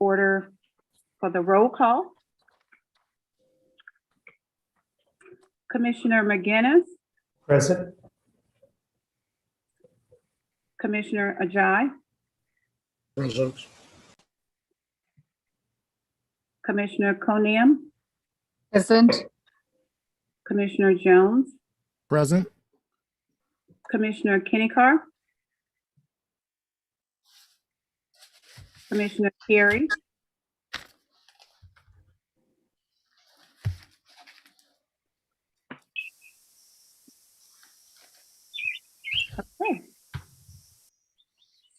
order for the roll call. Commissioner McGinnis, Present. Commissioner Ajay, Present. Commissioner Coniam, Present. Commissioner Jones, Present. Commissioner Kenny-Carr, Commissioner Carey, okay.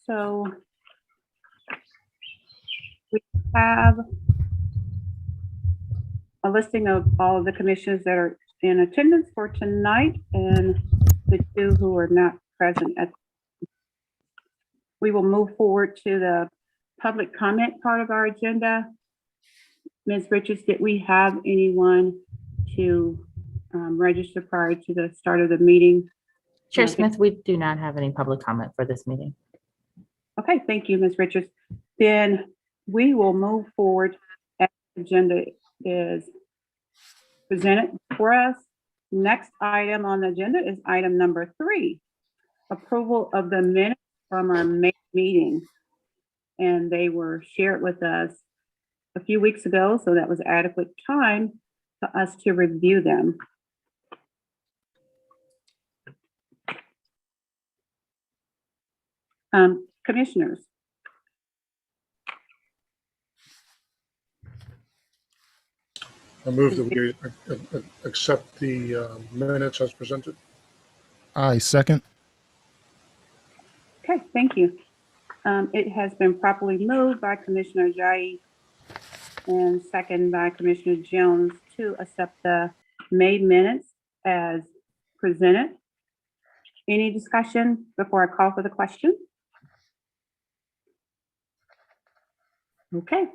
So we have a listing of all of the commissions that are in attendance for tonight and the two who are not present at. We will move forward to the public comment part of our agenda. Ms. Richards, did we have anyone to register prior to the start of the meeting? Chair Smith, we do not have any public comment for this meeting. Okay, thank you, Ms. Richards. Then we will move forward as the agenda is presented for us. Next item on the agenda is item number 3, approval of the minutes from our May meeting. And they were shared with us a few weeks ago, so that was adequate time for us to review them. Commissioners. I move that we accept the minutes as presented. I second. Okay, thank you. It has been properly moved by Commissioner Ajayi and second by Commissioner Jones to accept the May minutes as presented. Any discussion before I call for the question? Okay.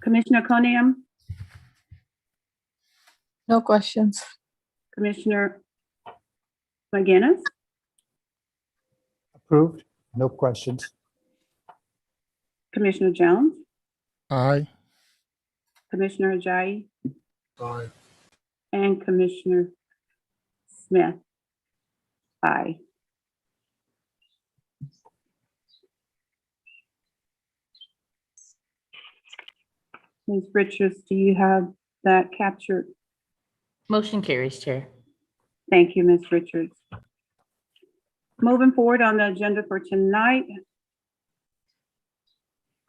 Commissioner Coniam, No questions. Commissioner McGinnis, Approved, no questions. Commissioner Jones, Aye. Commissioner Ajayi, Aye. and Commissioner Smith. Aye. Ms. Richards, do you have that captured? Motion carries, Chair. Thank you, Ms. Richards. Moving forward on the agenda for tonight,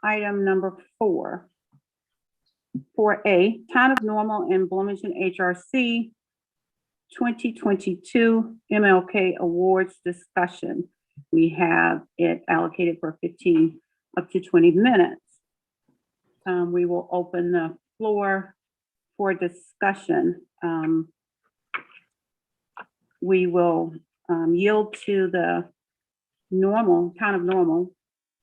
item number 4. 4A, Town of Normal and Bloomington HRC 2022 MLK Awards discussion. We have it allocated for 15 up to 20 minutes. We will open the floor for discussion. We will yield to the Town of Normal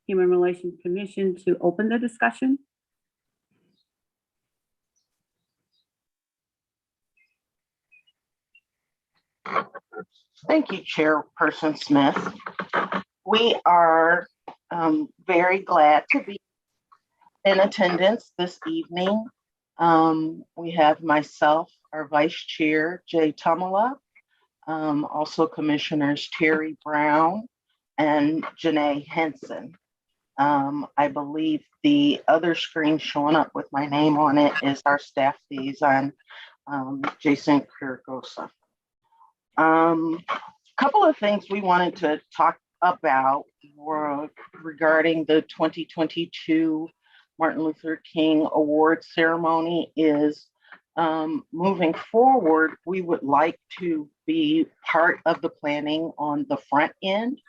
Human Relations Commission to open the discussion. Thank you, Chairperson Smith. We are very glad to be in attendance this evening. We have myself, our Vice Chair, Jay Tumala, also Commissioners Terry Brown and Janae Henson. I believe the other screen showing up with my name on it is our staff liaison, Jason Kiragosa. Couple of things we wanted to talk about were regarding the 2022 Martin Luther King Award ceremony is moving forward, we would like to be part of the planning on the front end.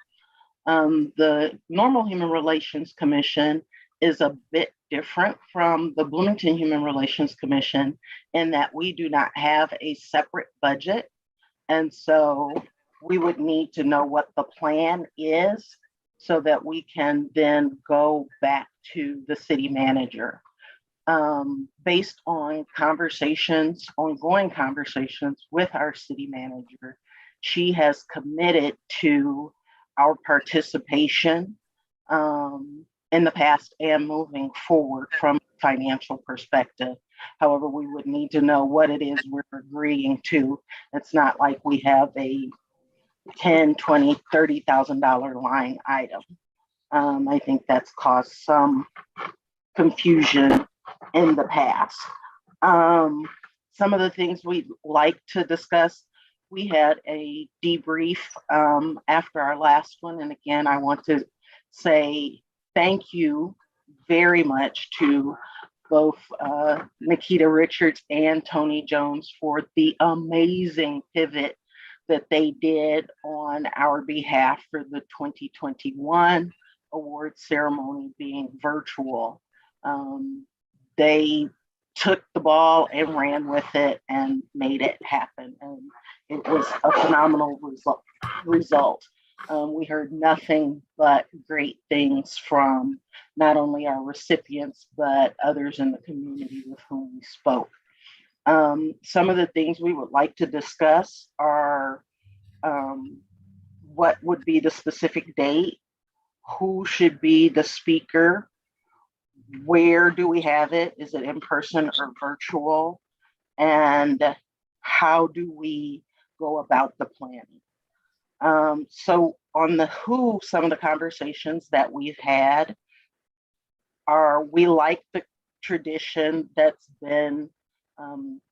The Normal Human Relations Commission is a bit different from the Bloomington Human Relations Commission in that we do not have a separate budget. And so we would need to know what the plan is so that we can then go back to the city manager. Based on ongoing conversations with our city manager, she has committed to our participation in the past and moving forward from a financial perspective. However, we would need to know what it is we're agreeing to. It's not like we have a $10, $20, $30,000 line item. I think that's caused some confusion in the past. Some of the things we'd like to discuss, we had a debrief after our last one. And again, I want to say thank you very much to both Nikita Richards and Tony Jones for the amazing pivot that they did on our behalf for the 2021 award ceremony being virtual. They took the ball and ran with it and made it happen. And it was a phenomenal result. We heard nothing but great things from not only our recipients, but others in the community with whom we spoke. Some of the things we would like to discuss are what would be the specific date, who should be the speaker, where do we have it? Is it in person or virtual? And how do we go about the planning? So on the who, some of the conversations that we've had are, we like the tradition that's been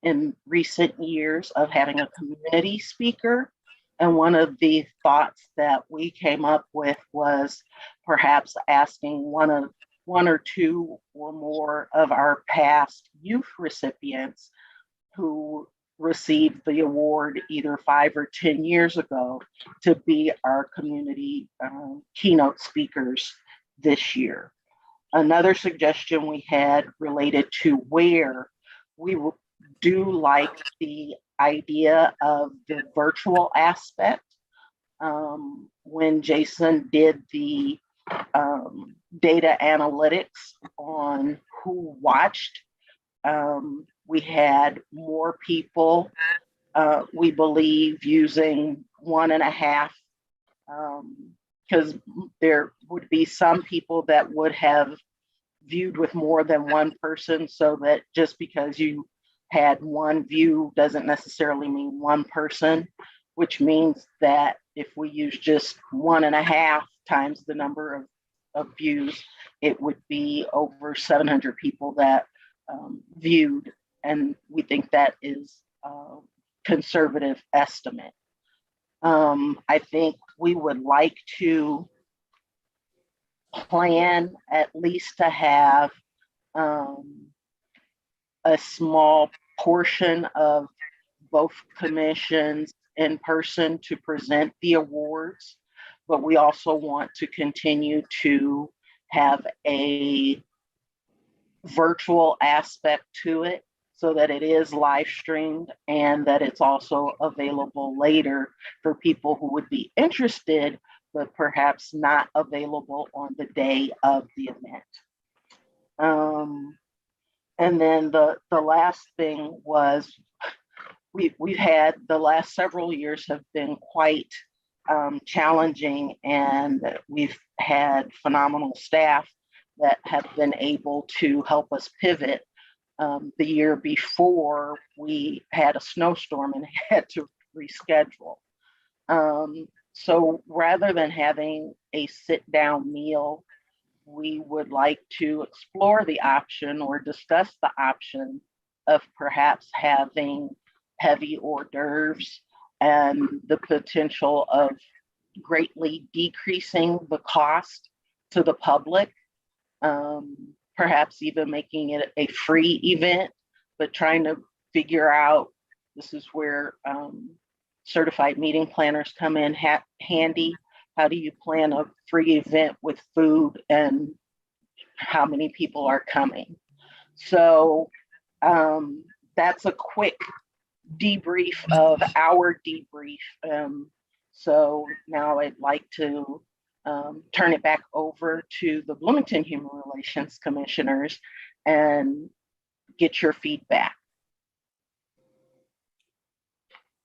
in recent years of having a community speaker. And one of the thoughts that we came up with was perhaps asking one or two or more of our past youth recipients who received the award either 5 or 10 years ago to be our community keynote speakers this year. Another suggestion we had related to where we do like the idea of the virtual aspect. When Jason did the data analytics on who watched, we had more people, we believe, using 1.5, because there would be some people that would have viewed with more than one person, so that just because you had one view doesn't necessarily mean one person, which means that if we use just 1.5 times the number of views, it would be over 700 people that viewed. And we think that is a conservative estimate. I think we would like to plan at least to have a small portion of both commissions in person to present the awards, but we also want to continue to have a virtual aspect to it so that it is live streamed and that it's also available later for people who would be interested, but perhaps not available on the day of the event. And then the last thing was, we've had, the last several years have been quite challenging, and we've had phenomenal staff that have been able to help us pivot. The year before, we had a snowstorm and had to reschedule. So rather than having a sit-down meal, we would like to explore the option or discuss the option of perhaps having heavy hors d'oeuvres and the potential of greatly decreasing the cost to the public, perhaps even making it a free event, but trying to figure out, this is where certified meeting planners come in handy. How do you plan a free event with food and how many people are coming? So that's a quick debrief of our debrief. So now I'd like to turn it back over to the Bloomington Human Relations Commissioners and get your feedback.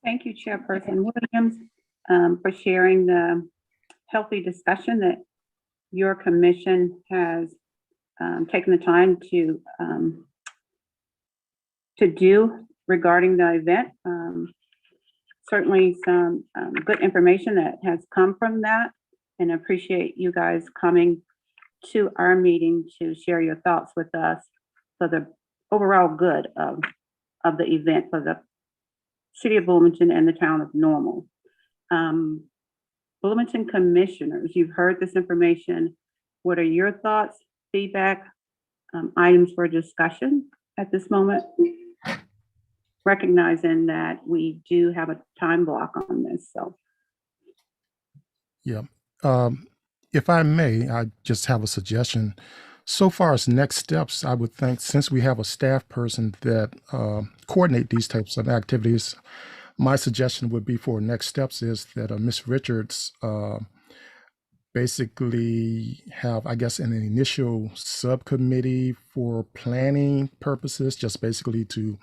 Thank you, Chairperson Williams, for sharing the healthy discussion that your commission has taken the time to do regarding the event. Certainly some good information that has come from that, and appreciate you guys coming to our meeting to share your thoughts with us for the overall good of the event for the city of Bloomington and the town of Normal. Bloomington commissioners, you've heard this information. What are your thoughts, feedback, items for discussion at this moment? Recognizing that we do have a time block on this, so. Yeah. If I may, I just have a suggestion. So far as next steps, I would think since we have a staff person that coordinate these types of activities, my suggestion would be for next steps is that Ms. Richards basically have, I guess, an initial subcommittee for planning purposes, just basically to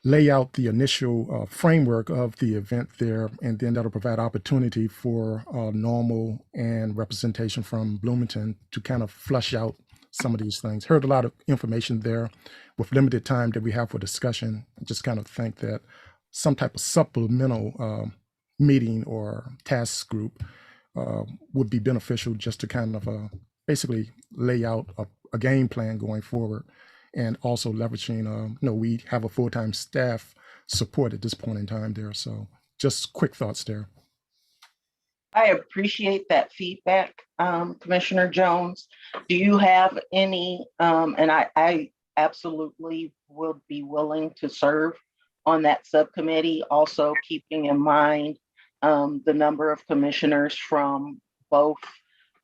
lay out the initial framework of the event there, and then that'll provide opportunity for Normal and representation from Bloomington to kind of flush out some of these things. Heard a lot of information there. With limited time that we have for discussion, I just kind of think that some type of supplemental meeting or task group would be beneficial, just to kind of basically lay out a game plan going forward. And also leveraging, we have a full-time staff support at this point in time there. So just quick thoughts there. I appreciate that feedback, Commissioner Jones. Do you have any, and I absolutely would be willing to serve on that subcommittee, also keeping in mind the number of commissioners from both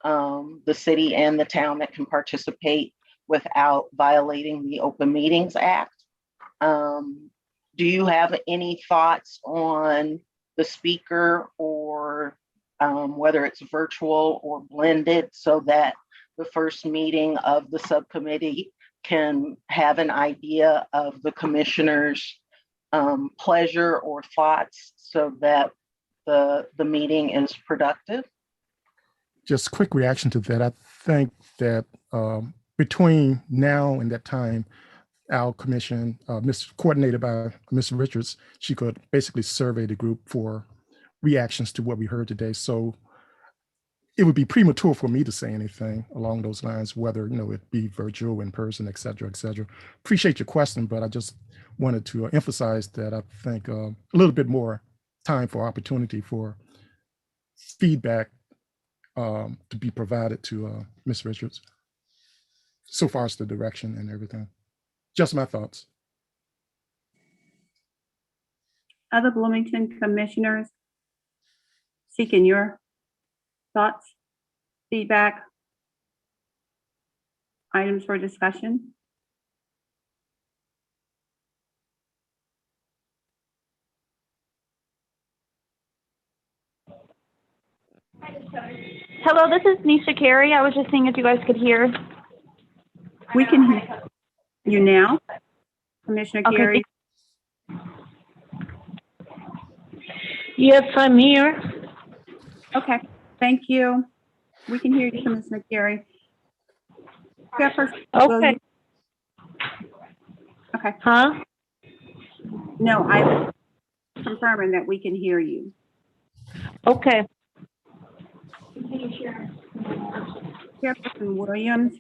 the city and the town that can participate without violating the Open Meetings Act. Do you have any thoughts on the speaker, or whether it's virtual or blended, so that the first meeting of the subcommittee can have an idea of the commissioners' pleasure or thoughts, so that the meeting is productive? Just quick reaction to that. I think that between now and that time, our commission, coordinated by Ms. Richards, she could basically survey the group for reactions to what we heard today. So it would be premature for me to say anything along those lines, whether it be virtual, in person, et cetera, et cetera. Appreciate your question, but I just wanted to emphasize that I think a little bit more time for opportunity for feedback to be provided to Ms. Richards, so far as the direction and everything. Just my thoughts. Other Bloomington commissioners seeking your thoughts, feedback, items for discussion? Hello, this is Nisha Carey. I was just seeing if you guys could hear. We can hear you now, Commissioner Okay, Carey. Yes, I'm here. Okay, thank you. We can hear you, Commissioner Carey. Jefferson Okay. Williams. Okay, Huh? no, I'm confirming that we can hear you. Okay. Jefferson Williams,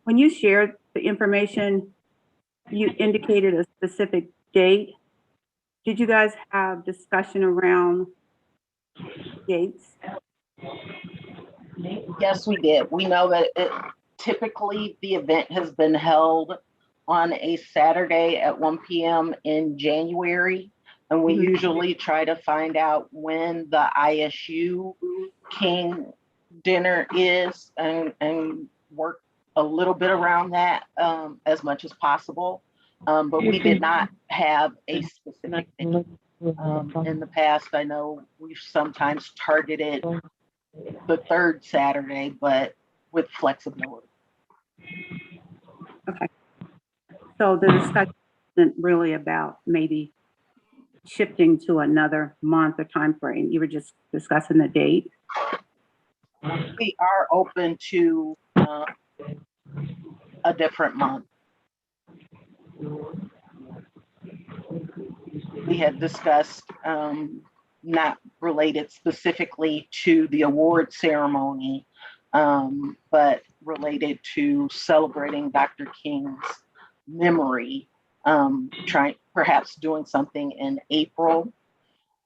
when you shared the information, you indicated a specific date. Did you guys have discussion around dates? Yes, we did. We know that typically the event has been held on a Saturday at 1 p.m. in January. And we usually try to find out when the ISU King dinner is, and work a little bit around that as much as possible. But we did not have a specific date. In the past, I know we've sometimes targeted the third Saturday, but with flexibility. Okay. So the discussion isn't really about maybe shifting to another month or time frame. You were just discussing the date. we are open to a different month. We had discussed not related specifically to the award ceremony, but related to celebrating Dr. King's memory, perhaps doing something in April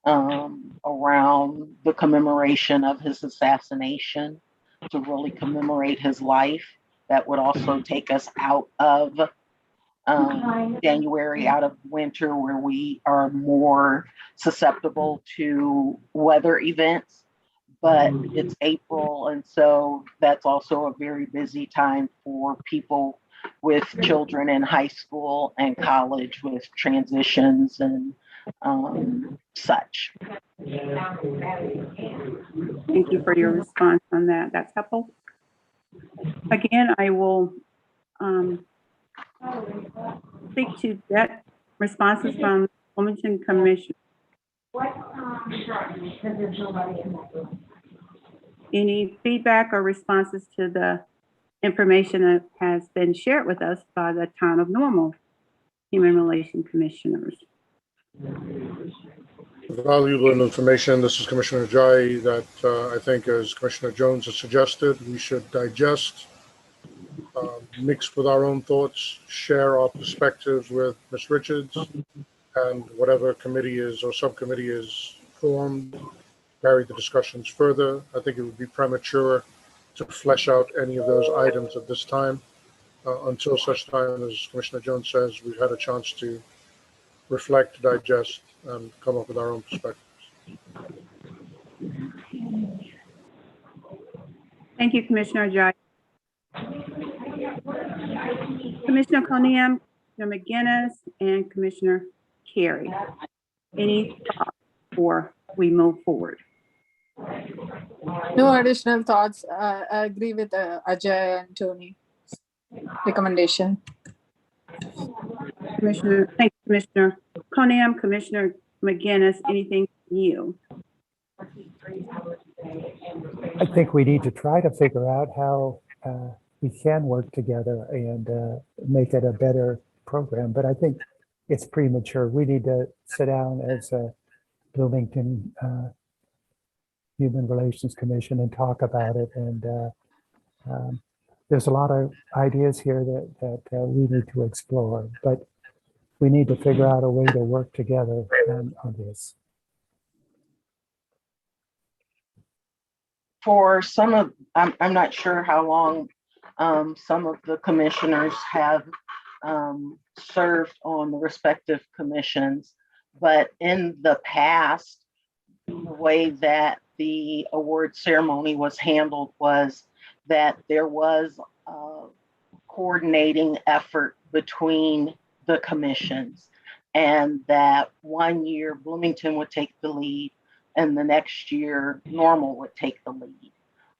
around the commemoration of his assassination to really commemorate his life. That would also take us out of January, out of winter, where we are more susceptible to weather events. But it's April, and so that's also a very busy time for people with children in high school and college with transitions and such. Thank you for your response on that. That's helpful. Again, I will speak to that responses from Wilmington Commission. Any feedback or responses to the information that has been shared with us by the Town of Normal Human Relations Commissioners? Valuable information. This is Commissioner Ajayi that I think, as Commissioner Jones has suggested, we should digest, mix with our own thoughts, share our perspectives with Ms. Richards, and whatever committee is or subcommittee is formed, carry the discussions further. I think it would be premature to flesh out any of those items at this time until such time as Commissioner Jones says we've had a chance to reflect, digest, and come up with our own perspectives. Thank you, Commissioner Ajayi. Commissioner Coniam, Commissioner McGinnis, and Commissioner Carey. Any thoughts before we move forward? No additional thoughts. I agree with Ajay and Tony's recommendation. Commissioner, thank you, Commissioner Coniam, Commissioner McGinnis, anything new? I think we need to try to figure out how we can work together and make it a better program. But I think it's premature. We need to sit down as a Bloomington Human Relations Commission and talk about it. And there's a lot of ideas here that we need to explore, but we need to figure out a way to work together on this. For some of, I'm not sure how long some of the commissioners have served on the respective commissions, but in the past, the way that the award ceremony was handled was that there was a coordinating effort between the commissions, and that one year Bloomington would take the lead and the next year Normal would take the lead.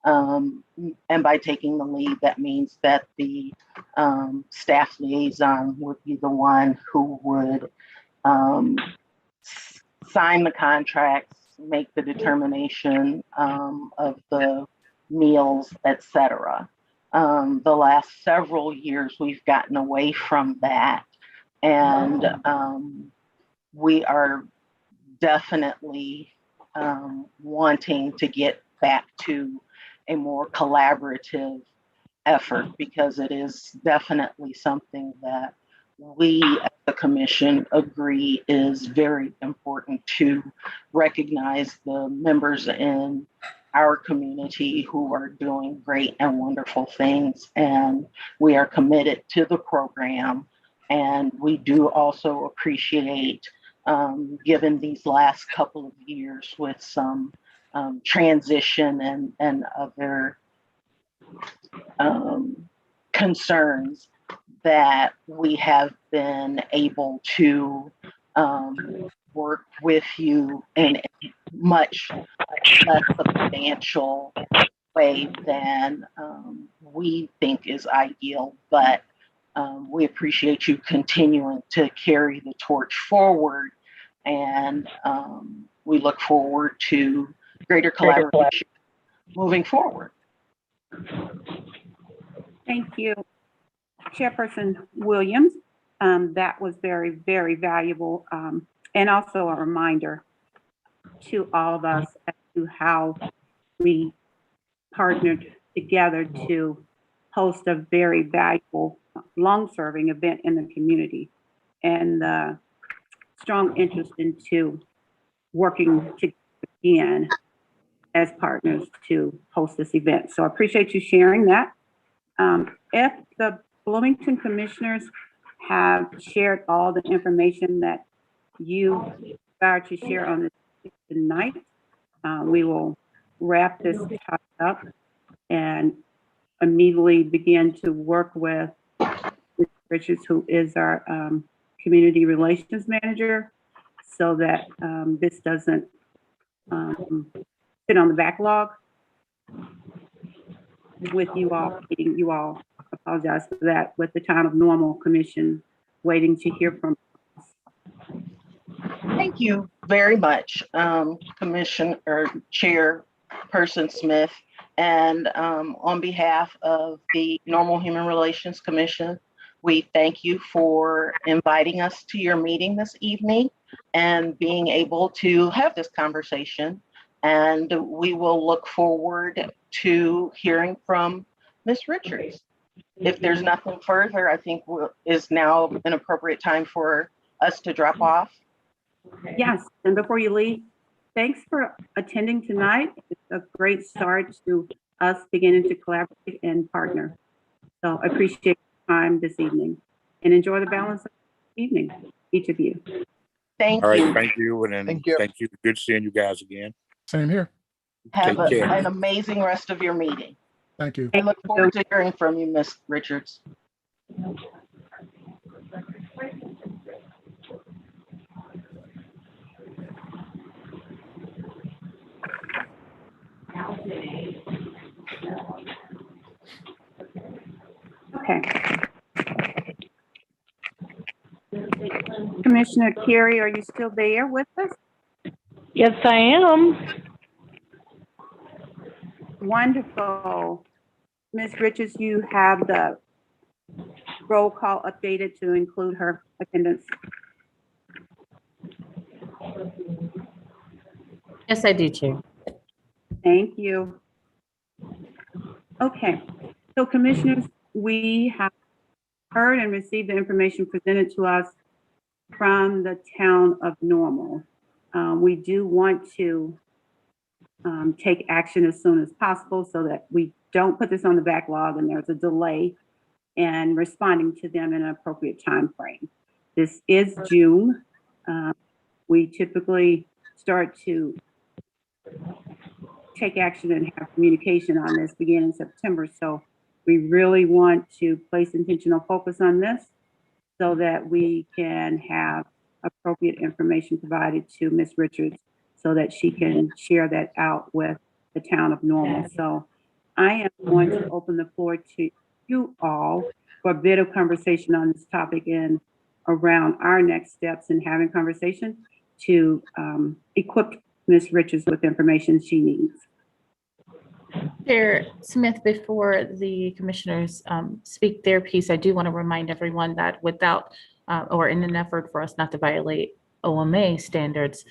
And by taking the lead, that means that the staff liaison would be the one who would sign the contracts, make the determination of the meals, etc. The last several years, we've gotten away from that, and we are definitely wanting to get back to a more collaborative effort, because it is definitely something that we as the commission agree is very important to recognize the members in our community who are doing great and wonderful things. And we are committed to the program. And we do also appreciate, given these last couple of years with some transition and other concerns, that we have been able to work with you in a much less substantial way than we think is ideal. But we appreciate you continuing to carry the torch forward, and we look forward to greater collaboration moving forward. Thank you, Chairperson Williams. That was very, very valuable, and also a reminder to all of us as to how we partnered together to host a very valuable, long-serving event in the community, and the strong interest into working together again as partners to host this event. So I appreciate you sharing that. If the Bloomington Commissioners have shared all the information that you desire to share on this tonight, we will wrap this topic up and immediately begin to work with Richards, who is our Community Relations Manager, so that this doesn't sit on the backlog with you all, getting you all, apologize for that, with the Town of Normal Commission waiting to hear from us. Thank you very much, Commissioner or Chairperson Smith. And on behalf of the Normal Human Relations Commission, we thank you for inviting us to your meeting this evening and being able to have this conversation. And we will look forward to hearing from Ms. Richards. If there's nothing further, I think is now an appropriate time for us to drop off. Yes, and before you leave, thanks for attending tonight. It's a great start to us beginning to collaborate and partner. So I appreciate your time this evening, and enjoy the balance of the evening, each of you. Thank All right, you. thank you, and then thank you. Good seeing you guys again. Same here. Have Take care. an amazing rest of your meeting. Thank you. I look forward to hearing from you, Ms. Richards. Okay. Commissioner Carey, are you still there with us? Yes, I am. Wonderful. Ms. Richards, you have the roll call updated to include her attendance. Yes, I do, Chair. Thank you. Okay, so commissioners, we have heard and received the information presented to us from the Town of Normal. We do want to take action as soon as possible so that we don't put this on the backlog and there's a delay in responding to them in an appropriate time frame. This is June. We typically start to take action and have communication on this beginning in September. So we really want to place intentional focus on this so that we can have appropriate information provided to Ms. Richards so that she can share that out with the Town of Normal. So I am going to open the floor to you all for a bit of conversation on this topic and around our next steps in having conversation to equip Ms. Richards with information she needs. Chair Smith, before the commissioners speak their piece, I do want to remind everyone that without, or in an effort for us not to violate OMA standards,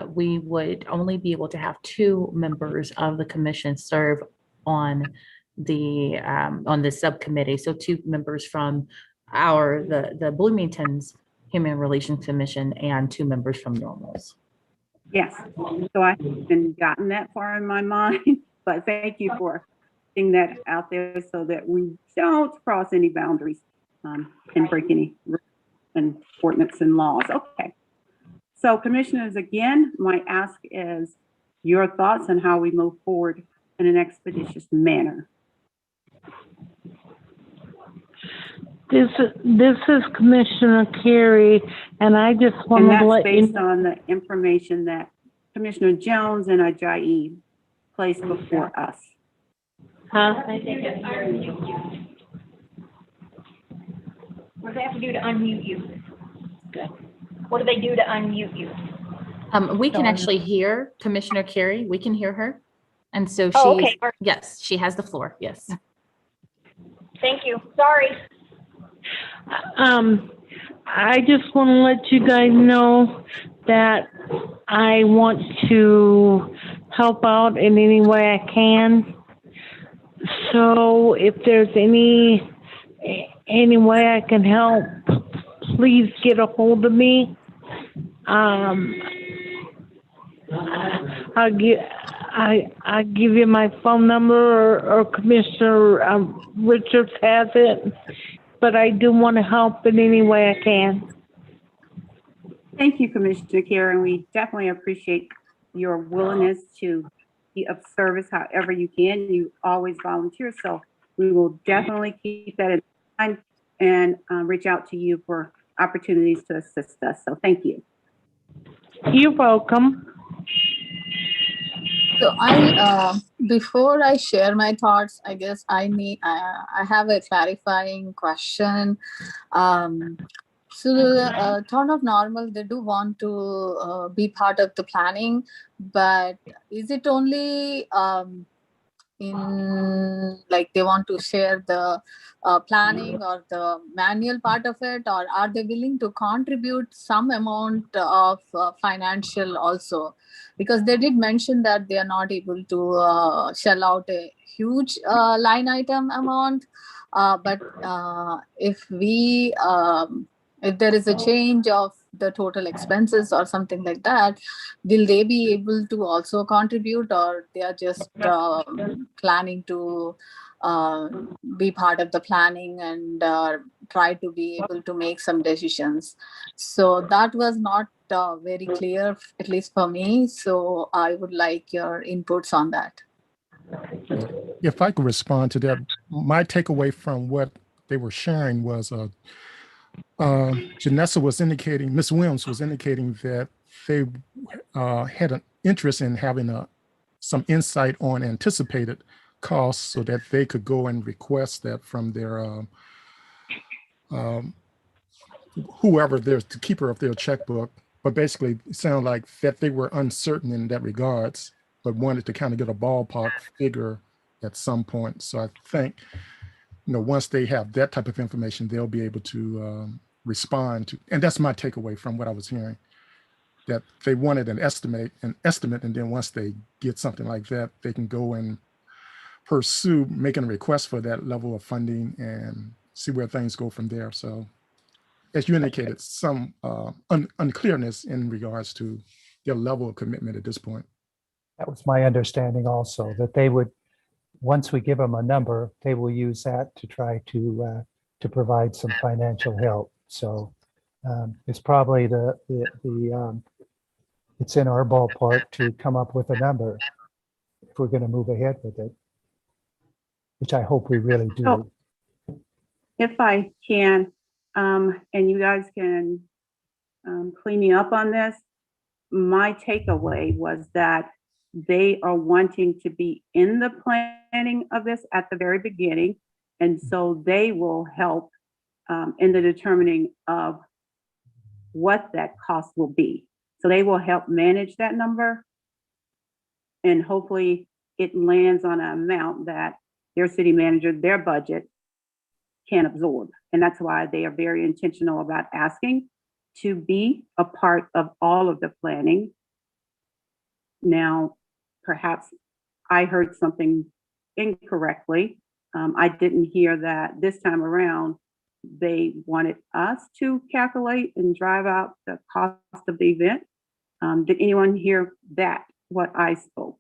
we would only be able to have 2 members of the commission serve on the subcommittee. So 2 members from the Bloomington's Human Relations Commission and 2 members from Normal's. Yes, so I haven't gotten that far in my mind, but thank you for putting that out there so that we don't cross any boundaries and break any ordinance and laws. Okay. So commissioners, again, my ask is your thoughts on how we move forward in an expeditious manner. This is Commissioner Carey, and I just And want to that's let you based on the information that Commissioner Jones and Ajayi placed before us. Huh? What do they have to do to unmute you? What do they do to unmute you? We can actually hear Commissioner Carey. We can hear her. And so Oh, she's, okay. yes, she has the floor. Yes. Thank you. Sorry. I just want to let you guys know that I want to help out in any way I can. So if there's any way I can help, please get a hold of me. I'll give you my phone number, or Commissioner Richards has it. But I do want to help in any way I can. Thank you, Commissioner Karen. We definitely appreciate your willingness to be of service however you can. You always volunteer, so we will definitely keep that in mind and reach out to you for opportunities to assist us. So thank you. You're welcome. So before I share my thoughts, I guess I have a clarifying question. So the Town of Normal, they do want to be part of the planning, but is it only in like they want to share the planning or the manual part of it, or are they willing to contribute some amount of financial also? Because they did mention that they are not able to shell out a huge line item amount, but if there is a change of the total expenses or something like that, will they be able to also contribute, or they are just planning to be part of the planning and try to be able to make some decisions? So that was not very clear, at least for me. So I would like your inputs on that. If I could respond to that, my takeaway from what they were sharing was Janessa was indicating, Ms. Williams was indicating that they had an interest in having some insight on anticipated costs so that they could go and request that from their whoever their the keeper of their checkbook. But basically, it sounded like that they were uncertain in that regards, but wanted to kind of get a ballpark figure at some point. So I think, once they have that type of information, they'll be able to respond to, and that's my takeaway from what I was hearing, that they wanted an estimate, and then once they get something like that, they can go and pursue making a request for that level of funding and see where things go from there. So as you indicated, some unclearness in regards to their level of commitment at this point. That was my understanding also, that they would, once we give them a number, they will use that to try to provide some financial help. So it's probably it's in our ballpark to come up with a number if we're going to move ahead with it, which I hope we really do. So, if I can, and you guys can clean me up on this, my takeaway was that they are wanting to be in the planning of this at the very beginning. And so they will help in the determining of what that cost will be. So they will help manage that number. And hopefully it lands on an amount that their city manager, their budget can absorb. And that's why they are very intentional about asking to be a part of all of the planning. Now, perhaps I heard something incorrectly. I didn't hear that this time around they wanted us to calculate and drive out the cost of the event. Did anyone hear that, what I spoke?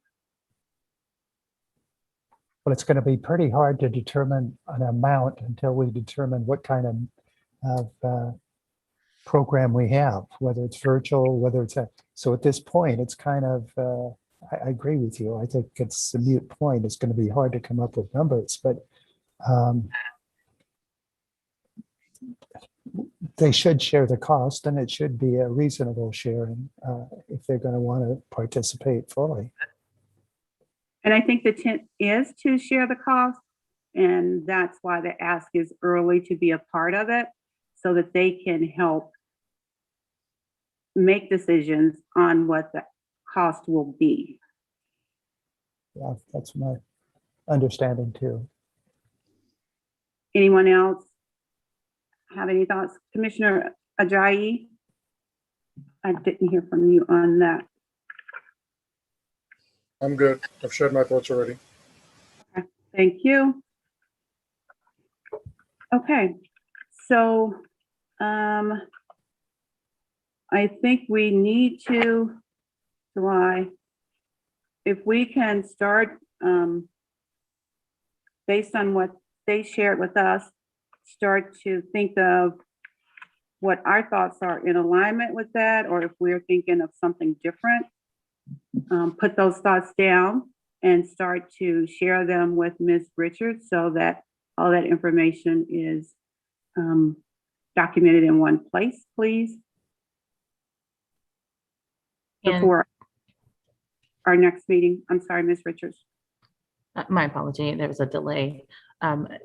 Well, it's going to be pretty hard to determine an amount until we determine what kind of program we have, whether it's virtual, whether it's so at this point, it's kind of, I agree with you. I think it's a moot point. It's going to be hard to come up with numbers, but they should share the cost, and it should be a reasonable sharing if they're going to want to participate fully. And I think the intent is to share the cost, and that's why the ask is early to be a part of it, so that they can help make decisions on what the cost will be. Yeah, that's my understanding too. Anyone else have any thoughts? Commissioner Ajayi? I didn't hear from you on that. I'm good. I've shared my thoughts already. Thank you. Okay, so I think we need to, July, if we can start, based on what they shared with us, start to think of what our thoughts are in alignment with that, or if we're thinking of something different. Put those thoughts down and start to share them with Ms. Richards so that all that information is documented in one place, please. And Before our next meeting. I'm sorry, Ms. Richards. my apology, there was a delay.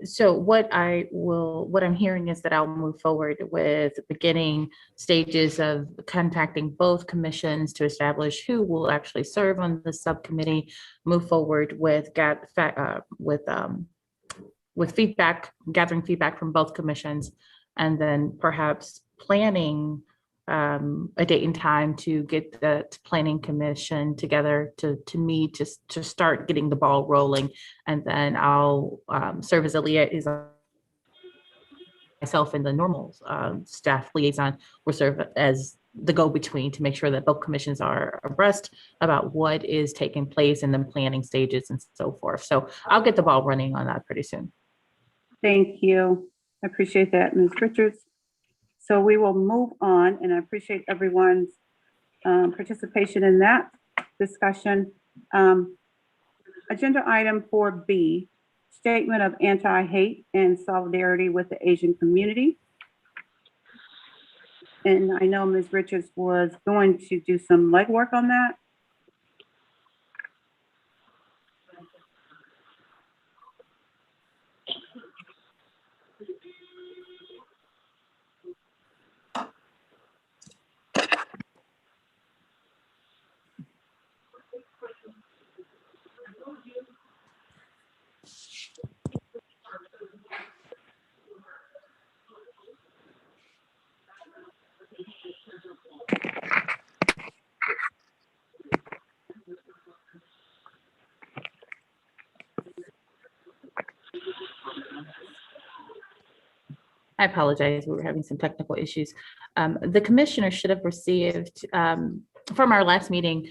So what I'm hearing is that I'll move forward with beginning stages of contacting both commissions to establish who will actually serve on the subcommittee, move forward with feedback, gathering feedback from both commissions, and then perhaps planning a date and time to get the planning commission together to meet, to start getting the ball rolling. And then I'll serve as a liaison. Myself and the normal staff liaison will serve as the go-between to make sure that both commissions are abreast about what is taking place in the planning stages and so forth. So I'll get the ball running on that pretty soon. Thank you. I appreciate that, Ms. Richards. So we will move on, and I appreciate everyone's participation in that discussion. Agenda item 4B, statement of anti-hate and solidarity with the Asian community. And I know Ms. Richards was going to do some legwork on that. I apologize, we were having some technical issues. The commissioner should have received, from our last meeting,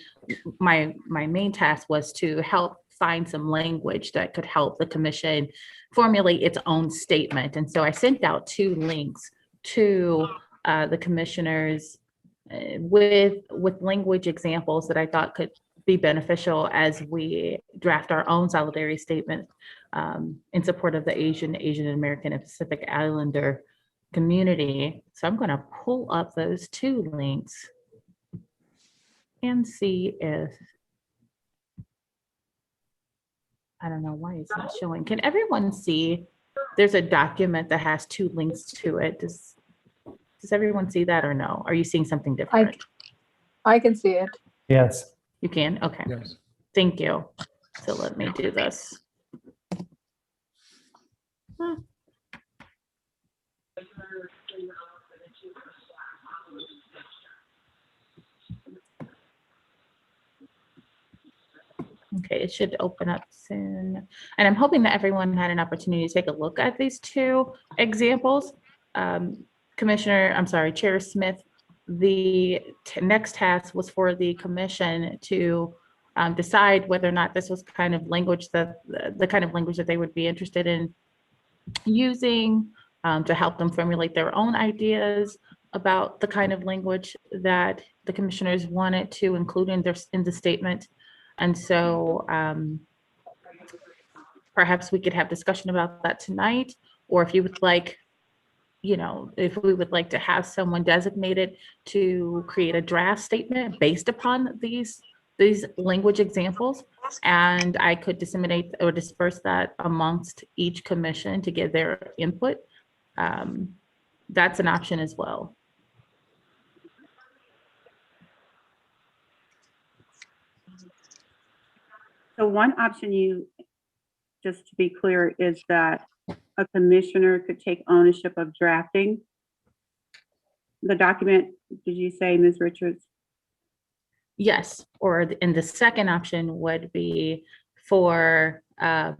my main task was to help find some language that could help the commission formulate its own statement. And so I sent out 2 links to the commissioners with language examples that I thought could be beneficial as we draft our own solidarity statement in support of the Asian American and Pacific Islander community. So I'm going to pull up those 2 links and see if, I don't know why it's not showing. Can everyone see? There's a document that has 2 links to it. Does everyone see that or no? Are you seeing something different? I can see it. Yes. You can? Okay. Yes. Thank you. So let me do this. Okay, it should open up soon. And I'm hoping that everyone had an opportunity to take a look at these 2 examples. Chair Smith, the next task was for the commission to decide whether or not this was kind of language that the kind of language that they would be interested in using to help them formulate their own ideas about the kind of language that the commissioners wanted to include in the statement. And so perhaps we could have discussion about that tonight, or if you would like, if we would like to have someone designated to create a draft statement based upon these language examples, and I could disseminate or disperse that amongst each commission to get their input. That's an option as well. So one option just to be clear, is that a commissioner could take ownership of drafting the document. Did you say, Ms. Richards? Yes, or and the second option would be for that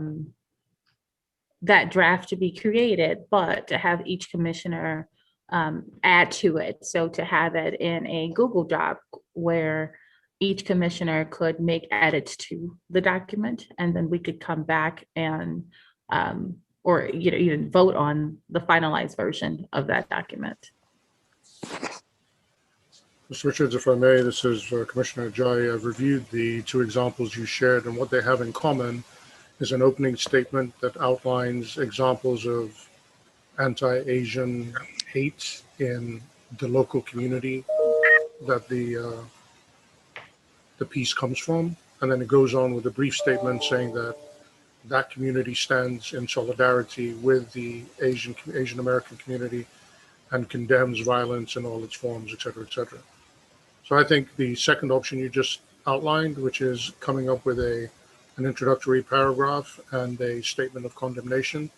draft to be created, but to have each commissioner add to it. So to have it in a Google Doc where each commissioner could make edits to the document, and then we could come back and or even vote on the finalized version of that document. Mr. Richards, if I may, this is Commissioner Ajayi. I've reviewed the two examples you shared, and what they have in common is an opening statement that outlines examples of anti-Asian hate in the local community that the piece comes from. And then it goes on with a brief statement saying that that community stands in solidarity with the Asian American community and condemns violence in all its forms, et cetera, et cetera. So I think the second option you just outlined, which is coming up with an introductory paragraph and a statement of condemnation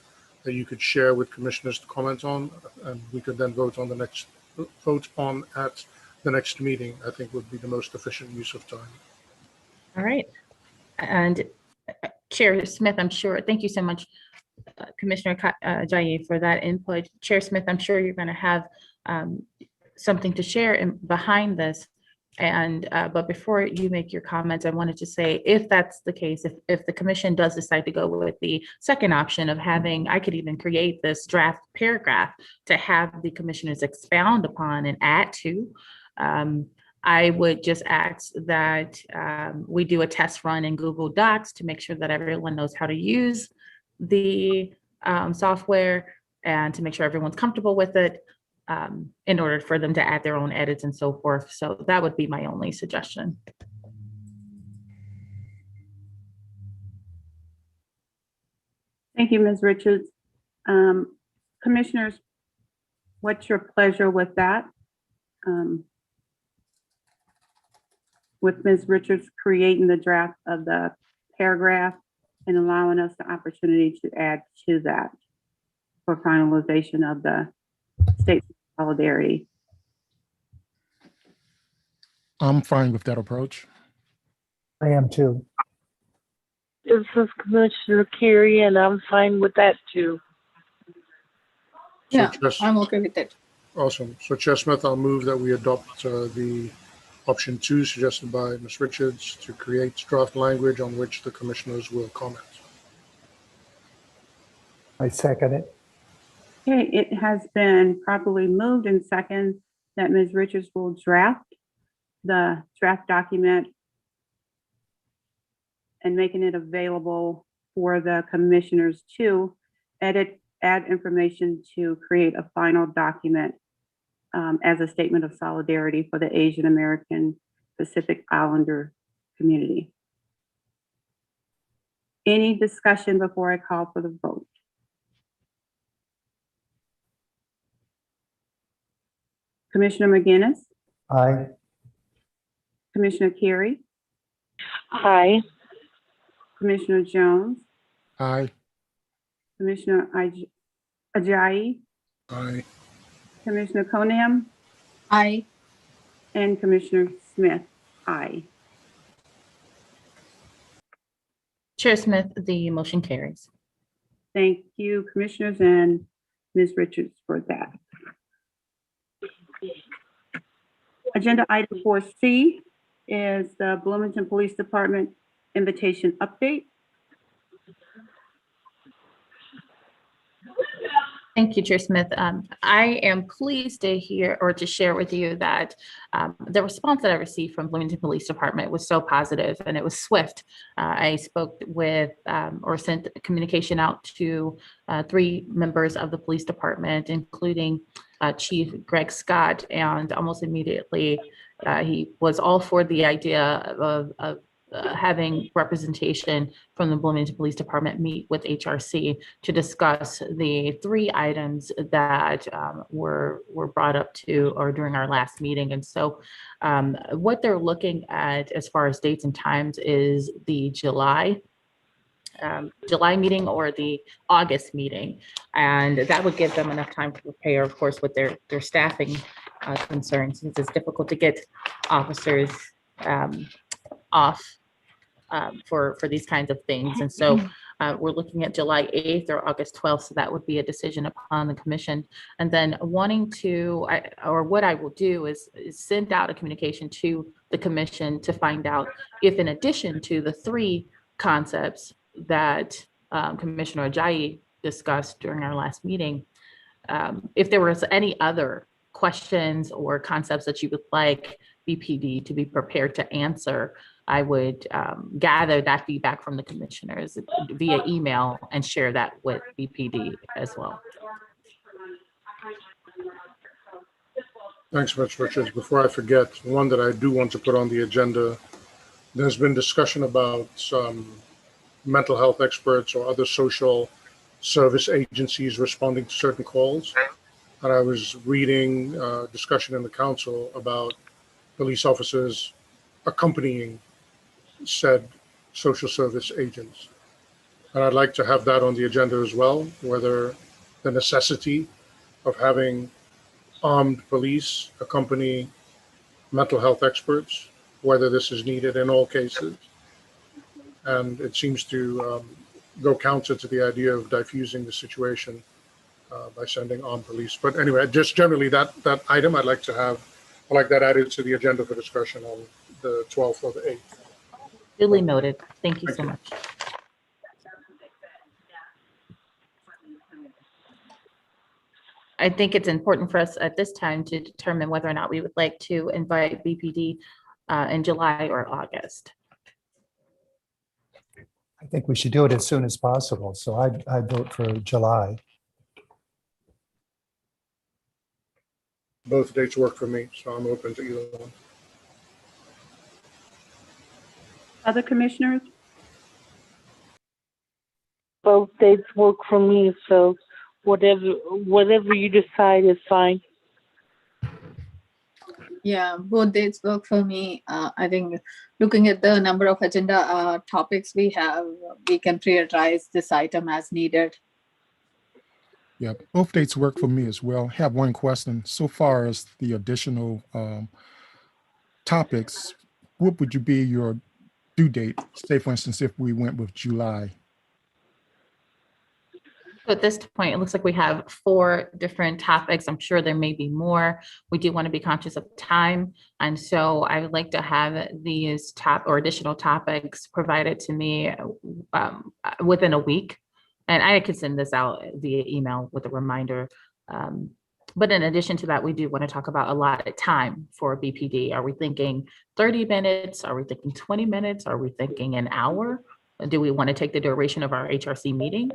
that you could share with commissioners to comment on, and we could then vote on at the next meeting, I think would be the most efficient use of time. All right. And Chair Smith, I'm sure, thank you so much, Commissioner Ajayi, for that input. Chair Smith, I'm sure you're going to have something to share behind this. And but before you make your comments, I wanted to say, if that's the case, if the commission does decide to go with the second option of having, I could even create this draft paragraph to have the commissioners expound upon and add to, I would just ask that we do a test run in Google Docs to make sure that everyone knows how to use the software and to make sure everyone's comfortable with it, in order for them to add their own edits and so forth. So that would be my only suggestion. Thank you, Ms. Richards. Commissioners, what's your pleasure with that? With Ms. Richards creating the draft of the paragraph and allowing us the opportunity to add to that for finalization of the state solidarity. I'm fine with that approach. I am too. This is Commissioner Carey, and I'm fine with that too. Yeah, I'm okay with it. Awesome. So Chair Smith, I'll move that we adopt the option 2 suggested by Ms. Richards to create draft language on which the commissioners will comment. I second it. Okay, it has been properly moved and second that Ms. Richards will draft the draft document and making it available for the commissioners to edit, add information to create a final document as a statement of solidarity for the Asian American Pacific Islander community. Any discussion before I call for the vote? Commissioner McGinnis, Aye. Commissioner Carey, Aye. Commissioner Jones, Aye. Commissioner Ajayi, Aye. Commissioner Conam, Aye. and Commissioner Smith, aye. Chair Smith, the motion carries. Thank you, commissioners, and Ms. Richards for that. Agenda item 4C is the Bloomington Police Department invitation update. Thank you, Chair Smith. I am pleased to hear or to share with you that the response that I received from Bloomington Police Department was so positive and it was swift. I spoke with or sent a communication out to 3 members of the police department, including Chief Greg Scott, and almost immediately he was all for the idea of having representation from the Bloomington Police Department meet with HRC to discuss the 3 items that were brought up to or during our last meeting. And so what they're looking at as far as dates and times is the July meeting or the August meeting. And that would give them enough time to prepare, of course, with their staffing concerns, since it's difficult to get officers off for these kinds of things. And so we're looking at July 8th or August 12th. So that would be a decision upon the commission. And then wanting to, what I will do is send out a communication to the commission to find out if, in addition to the 3 concepts that Commissioner Ajayi discussed during our last meeting, if there was any other questions or concepts that you would like BPD to be prepared to answer, I would gather that feedback from the commissioners via email and share that with BPD as well. Thanks, Ms. Richards. Before I forget, one that I do want to put on the agenda, there's been discussion about mental health experts or other social service agencies responding to certain calls. And I was reading discussion in the council about police officers accompanying said social service agents. And I'd like to have that on the agenda as well, whether the necessity of having armed police accompany mental health experts, whether this is needed in all cases. And it seems to go counter to the idea of diffusing the situation by sending armed police. But anyway, just generally that item I'd like that added to the agenda for discussion on the 12th or the 8th. Duly noted. Thank you so much. I think it's important for us at this time to determine whether or not we would like to invite BPD in July or August. I think we should do it as soon as possible. So I'd vote for July. Both dates work for me, so I'm open to either one. Other commissioners? Both dates work for me, so whatever you decide is fine. Yeah, both dates work for me. I think looking at the number of agenda topics we have, we can prioritize this item as needed. Yeah, both dates work for me as well. Have one question. So far as the additional topics, what would you be your due date? Say, for instance, if we went with July. At this point, it looks like we have 4 different topics. I'm sure there may be more. We do want to be conscious of time. And so I would like to have these additional topics provided to me within a week. And I could send this out via email with a reminder. But in addition to that, we do want to talk about allotted time for BPD. Are we thinking 30 minutes? Are we thinking 20 minutes? Are we thinking an hour? Do we want to take the duration of our HRC meeting?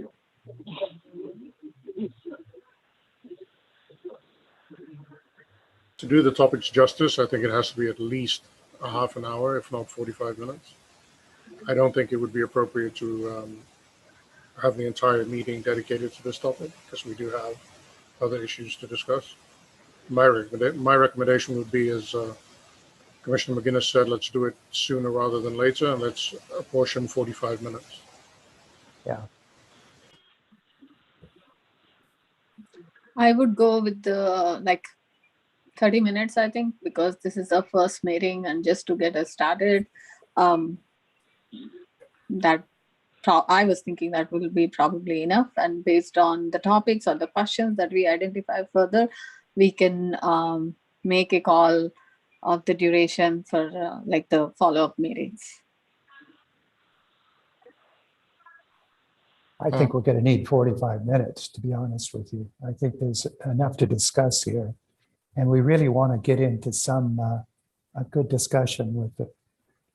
To do the topics justice, I think it has to be at least a half an hour, if not 45 minutes. I don't think it would be appropriate to have the entire meeting dedicated to this topic, because we do have other issues to discuss. My recommendation would be, as Commissioner McGinnis said, let's do it sooner rather than later, and let's apportion 45 minutes. Yeah. I would go with the 30 minutes, I think, because this is our first meeting and just to get us started. I was thinking that will be probably enough. And based on the topics or the questions that we identify further, we can make a call of the duration for the follow-up meetings. I think we're going to need 45 minutes, to be honest with you. I think there's enough to discuss here. And we really want to get into a good discussion with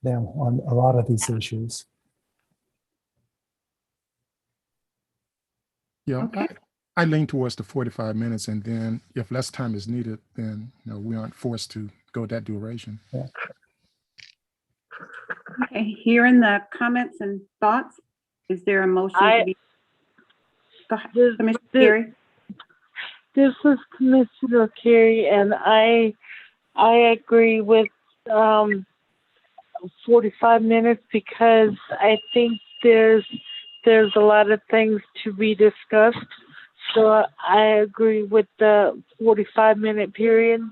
them on a lot of these issues. Yeah, Okay. I lean towards the 45 minutes, and then if less time is needed, then we aren't forced to go that duration. Yeah. Okay, hearing the comments and thoughts, is there a motion to I- be? Go ahead, This- Commissioner this- Carey. This is Commissioner Carey, and I agree with 45 minutes because I think there's a lot of things to be discussed. So I agree with the 45-minute period.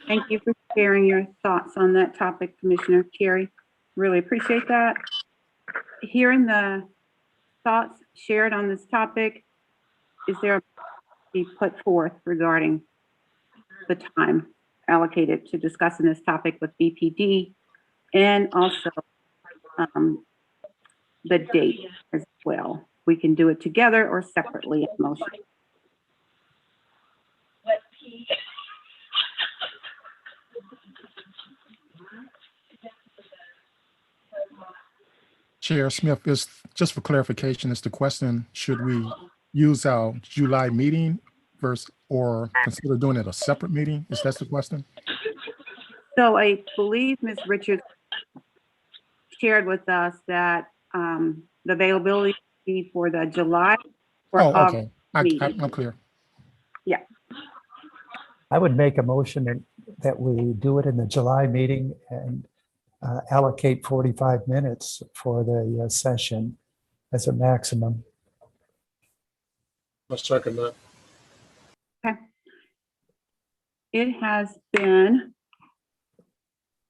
Thank you for sharing your thoughts on that topic, Commissioner Carey. Really appreciate that. Hearing the thoughts shared on this topic, is there a be put forth regarding the time allocated to discussing this topic with BPD and also the date as well? We can do it together or separately in motion. Chair Smith, is just for clarification, is the question, should we use our July meeting versus, or consider doing it a separate meeting? Is that the question? So I believe Ms. Richards shared with us that the availability for the July or Oh, August okay. meeting. I'm clear. I would make a motion that we do it in the July meeting and allocate 45 minutes for the session as a maximum. I'll second that. It has been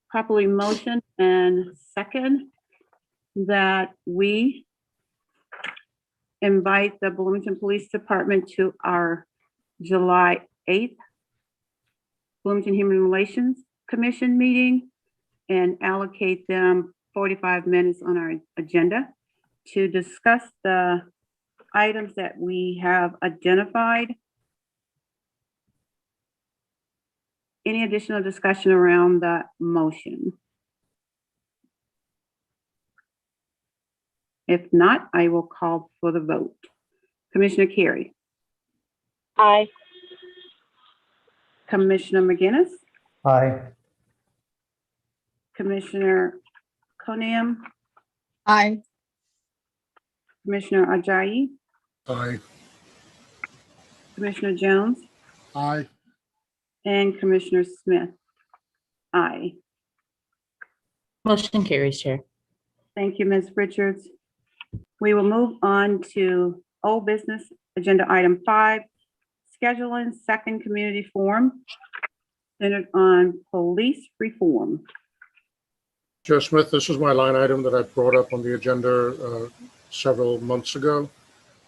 properly motioned and second that we invite the Bloomington Police Department to our July 8th Bloomington Human Relations Commission meeting and allocate them 45 minutes on our agenda to discuss the items that we have identified. Any additional discussion around the motion? If not, I will call for the vote. Commissioner Carey, Aye. Commissioner McGinnis, Aye. Commissioner Conam, Aye. Commissioner Ajayi, Aye. Commissioner Jones, Aye. and Commissioner Smith. Aye. Motion carries, Chair. Thank you, Ms. Richards. We will move on to old business, agenda item 5, scheduling second community forum centered on police reform. Chair Smith, this is my line item that I brought up on the agenda several months ago.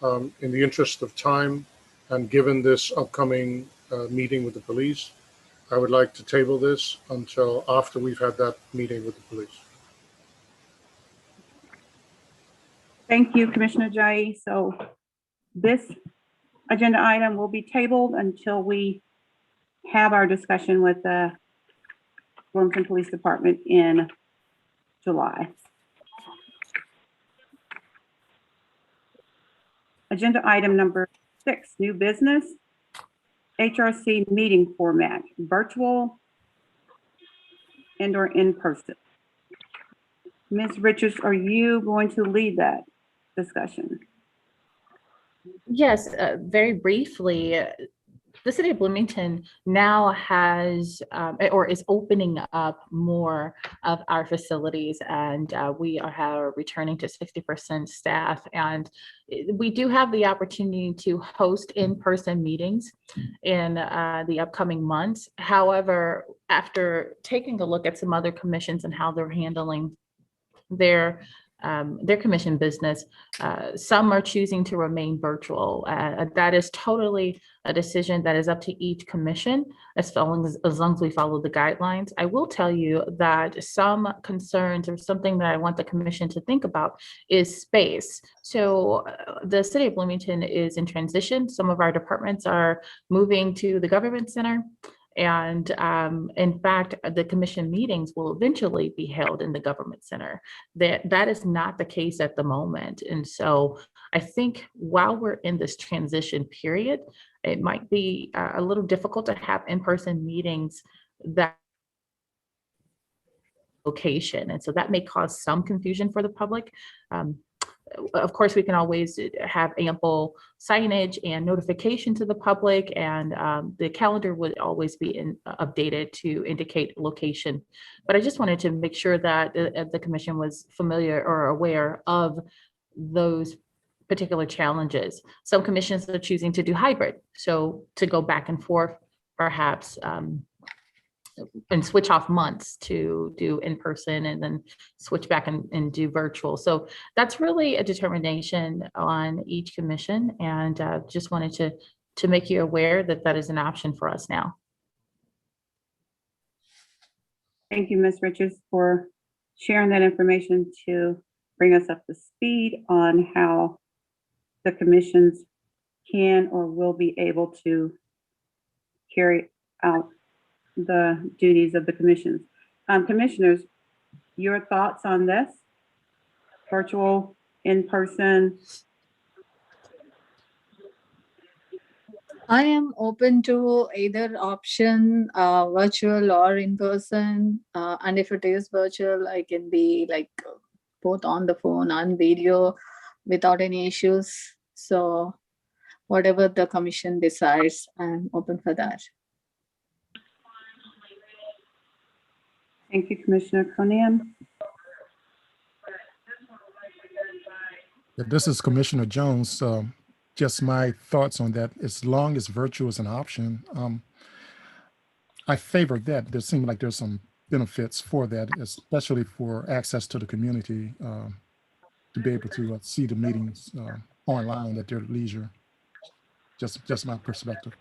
In the interest of time and given this upcoming meeting with the police, I would like to table this until after we've had that meeting with the police. Thank you, Commissioner Jai. So this agenda item will be tabled until we have our discussion with the Bloomington Police Department in July. Agenda item number 6, new business, HRC meeting format, virtual and/or in person. Ms. Richards, are you going to lead that discussion? Yes, very briefly, the city of Bloomington now has or is opening up more of our facilities, and we are returning to 60% staff, and we do have the opportunity to host in-person meetings in the upcoming months. However, after taking a look at some other commissions and how they're handling their commission business, some are choosing to remain virtual. That is totally a decision that is up to each commission as long as we follow the guidelines. I will tell you that some concerns or something that I want the commission to think about is space. So the city of Bloomington is in transition. Some of our departments are moving to the government center. And in fact, the commission meetings will eventually be held in the government center. That is not the case at the moment. And so I think while we're in this transition period, it might be a little difficult to have in-person meetings that location. And so that may cause some confusion for the public. Of course, we can always have ample signage and notification to the public, and the calendar would always be updated to indicate location. But I just wanted to make sure that the commission was familiar or aware of those particular challenges. Some commissions are choosing to do hybrid, so to go back and forth, perhaps, and switch off months to do in person and then switch back and do virtual. So that's really a determination on each commission, and just wanted to make you aware that that is an option for us now. Thank you, Ms. Richards, for sharing that information to bring us up to speed on how the commissions can or will be able to carry out the duties of the commissions. Commissioners, your thoughts on this? Virtual, in person? I am open to either option, virtual or in person. And if it is virtual, I can be like both on the phone and video without any issues. So whatever the commission decides, I'm open for that. Thank you, Commissioner Conan. This is Commissioner Jones. Just my thoughts on that. As long as virtual is an option, I favor that. There seems like there's some benefits for that, especially for access to the community, to be able to see the meetings online at their leisure. Just my perspective.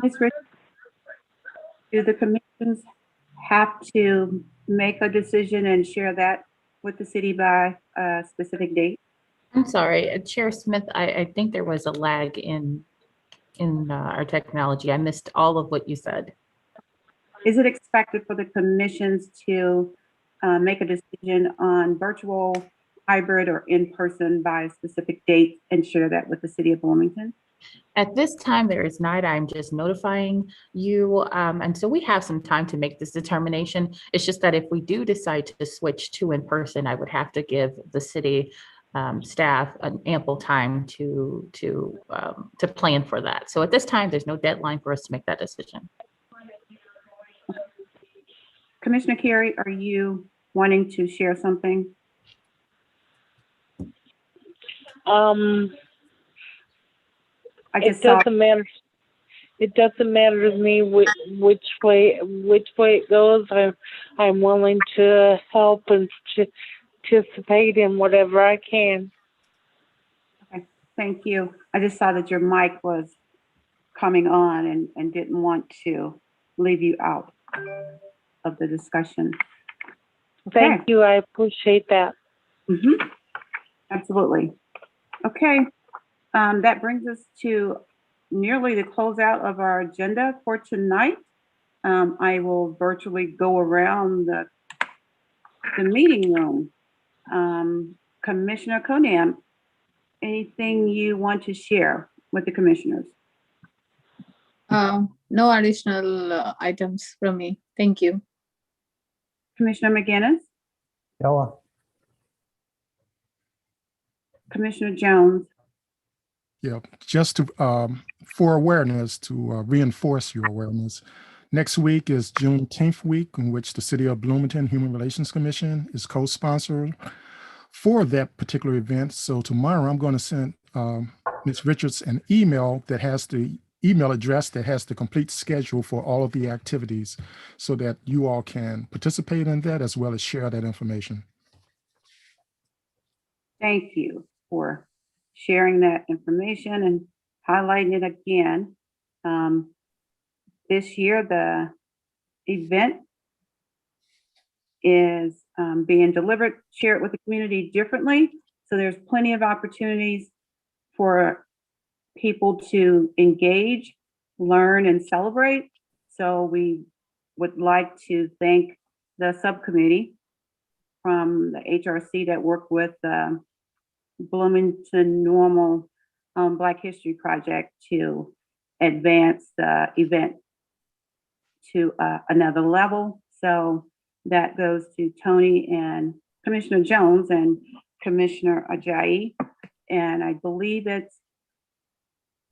Ms. Richards, do the commissions have to make a decision and share that with the city by a specific date? I'm sorry, Chair Smith, I think there was a lag in our technology. I missed all of what you said. Is it expected for the commissions to make a decision on virtual, hybrid, or in-person by a specific date and share that with the city of Bloomington? At this time, there is not. I'm just notifying you. And so we have some time to make this determination. It's just that if we do decide to switch to in-person, I would have to give the city staff an ample time to plan for that. So at this time, there's no deadline for us to make that decision. Commissioner Carey, are you wanting to share something? It doesn't matter. It doesn't matter to me which way it goes. I'm willing to help and participate in whatever I can. Okay, thank you. I just saw that your mic was coming on and didn't want to leave you out of the discussion. Okay. Thank you. I appreciate that. Mm-hmm. Absolutely. Okay. That brings us to nearly the closeout of our agenda for tonight. I will virtually go around the meeting room. Commissioner Conan, anything you want to share with the commissioners? No additional items from me. Thank you. Commissioner McGinnis? Noah? Commissioner Jones? Yeah, just to for awareness, to reinforce your awareness. Next week is Juneteenth week, in which the City of Bloomington Human Relations Commission is co-sponsored for that particular event. So tomorrow I'm going to send Ms. Richards an email that has the email address that has the complete schedule for all of the activities, so that you all can participate in that as well as share that information. Thank you for sharing that information and highlighting it again. This year, the event is being delivered, shared with the community differently. So there's plenty of opportunities for people to engage, learn, and celebrate. So we would like to thank the subcommittee from the HRC that worked with Bloomington Normal Black History Project to advance the event to another level. So that goes to Tony and Commissioner Jones and Commissioner Ajayi. And I believe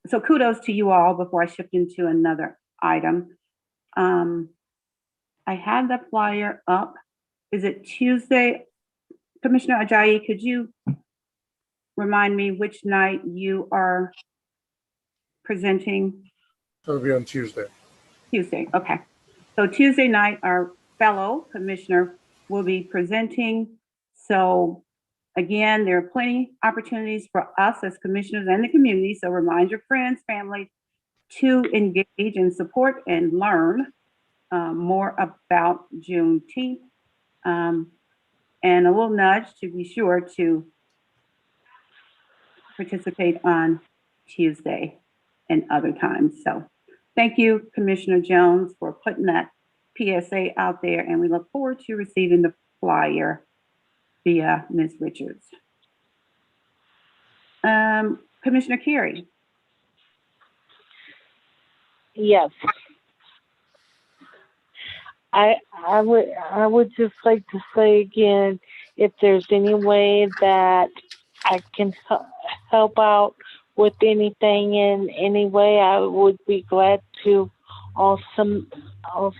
so kudos to you all before I shift into another item. I had the flyer up. Is it Tuesday? Commissioner Ajayi, could you remind me which night you are presenting? It'll be on Tuesday. Tuesday, okay. So Tuesday night, our fellow commissioner will be presenting. So again, there are plenty opportunities for us as commissioners and the community. So remind your friends, family to engage and support and learn more about Juneteenth. And a little nudge to be sure to participate on Tuesday and other times. So thank you, Commissioner Jones, for putting that PSA out there, and we look forward to receiving the flyer via Ms. Richards. Commissioner Carey. Yes. I would just like to say again, if there's any way that I can help out with anything in any way, I would be glad to. All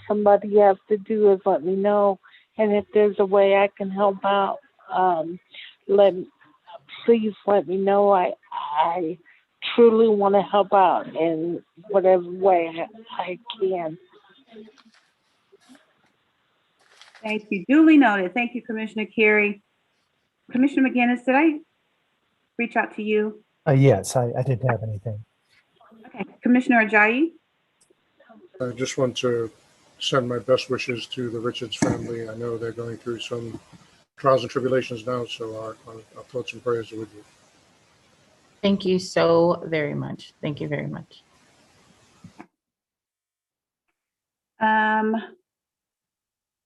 somebody has to do is let me know, and if there's a way I can help out, please let me know. I truly want to help out in whatever way I can. Thank you. Duly noted. Thank you, Commissioner Carey. Commissioner McGinnis, did I reach out to you? Yes, I didn't have anything. Okay. Commissioner Ajayi? I just want to send my best wishes to the Richards family. I know they're going through some trials and tribulations now, so our thoughts and prayers are with you. Thank you so very much. Thank you very much.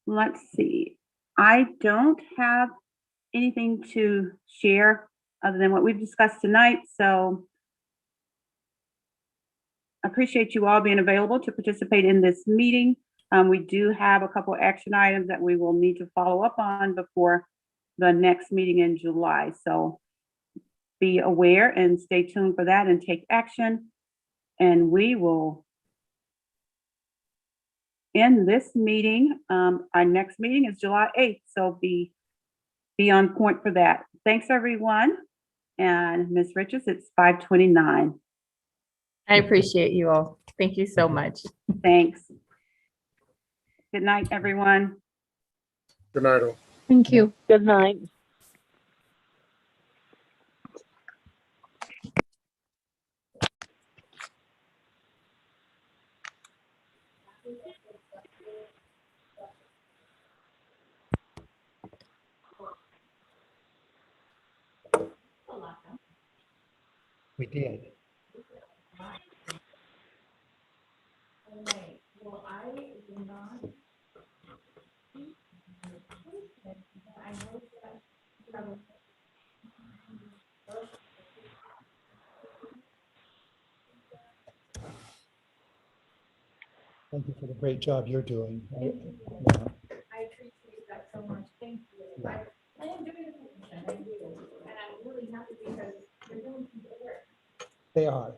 Let's see. I don't have anything to share other than what we've discussed tonight. So I appreciate you all being available to participate in this meeting. We do have a couple action items that we will need to follow up on before the next meeting in July. So be aware and stay tuned for that and take action. And we will end this meeting. Our next meeting is July 8th, so be on point for that. Thanks, everyone. And Ms. Richards, it's 5:29. I appreciate you all. Thank you so much. Thanks. Good night, everyone. Good night, all. Thank you. Good night. We did. Thank you for the great job you're doing. I appreciate that so much. Thank you. I am doing a position, I do, and I'm really happy because they're doing some good work. They are.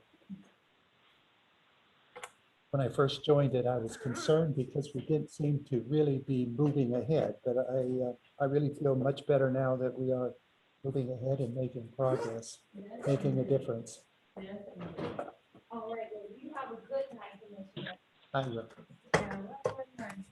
When I first joined it, I was concerned because we didn't seem to really be moving ahead, but I really feel much better now that we are moving ahead and making progress, making a difference. All right, well, you have a good night, Commissioner. I will. And well done.